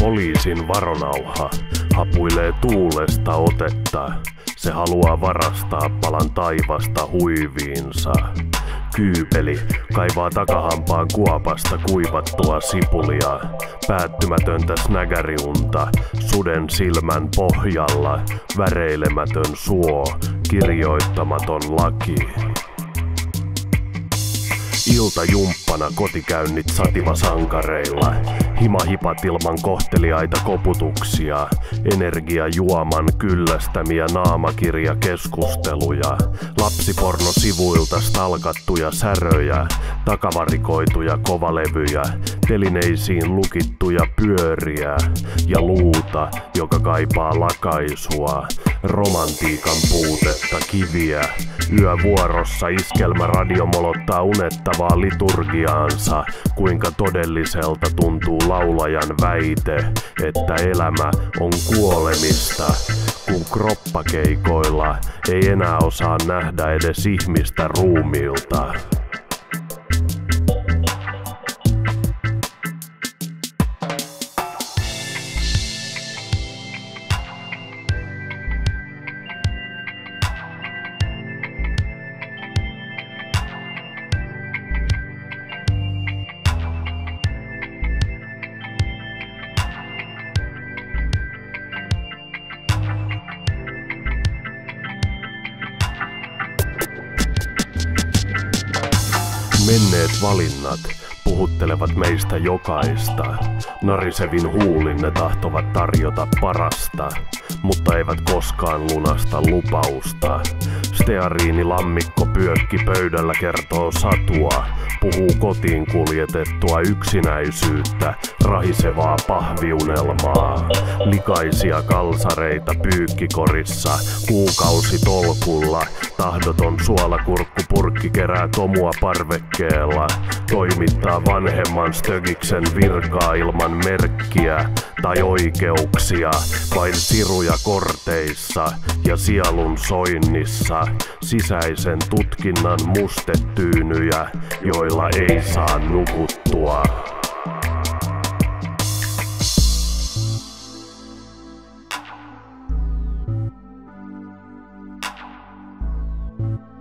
Poliisin varonauha hapuilee tuulesta otetta. Se haluaa varastaa palan taivasta huiviinsa. Kyypeli kaivaa takahampaan kuopasta kuivattua sipulia. Päättymätöntä snägäriunta suden silmän pohjalla. Väreilemätön suo, kirjoittamaton laki. Iltajumppana kotikäynnit sativasankareilla. Himahipat ilman kohteliaita koputuksia. Energiajuoman kyllästämiä naamakirjakeskusteluja. Lapsipornosivuilta stalkattuja säröjä. Takavarikoituja kovalevyjä. Telineisiin lukittuja pyöriä. Ja luuta, joka kaipaa lakaisua. Romantiikan puutetta, kiviä. Yövuorossa iskelmäradio molottaa unettavaa liturgiaansa. Kuinka todelliselta tuntuu laulajan väite, että elämä on kuolemista. Kun kroppakeikoilla ei enää osaa nähdä edes ihmistä ruumiilta. Menneet valinnat puhuttelevat meistä jokaista. Narisevin huulin ne tahtovat tarjota parasta, mutta eivät koskaan lunasta lupausta. Steariinilammikko pyökki pöydällä kertoo satua. Puhuu kotiin kuljetettua yksinäisyyttä, rahisevaa pahviunelmaa. Likaisia kalsareita pyykkikorissa, kuukausitolkulla. Tahdoton suolakurkkupurkki kerää tomua parvekkeella. Toimittaa vanhemman stögiksen virkaa ilman merkkiä tai oikeuksia. Vain siruja korteissa ja sielun soinnissa. Sisäisen tutkinnan mustetyynyjä, joilla ei saa nukuttua. You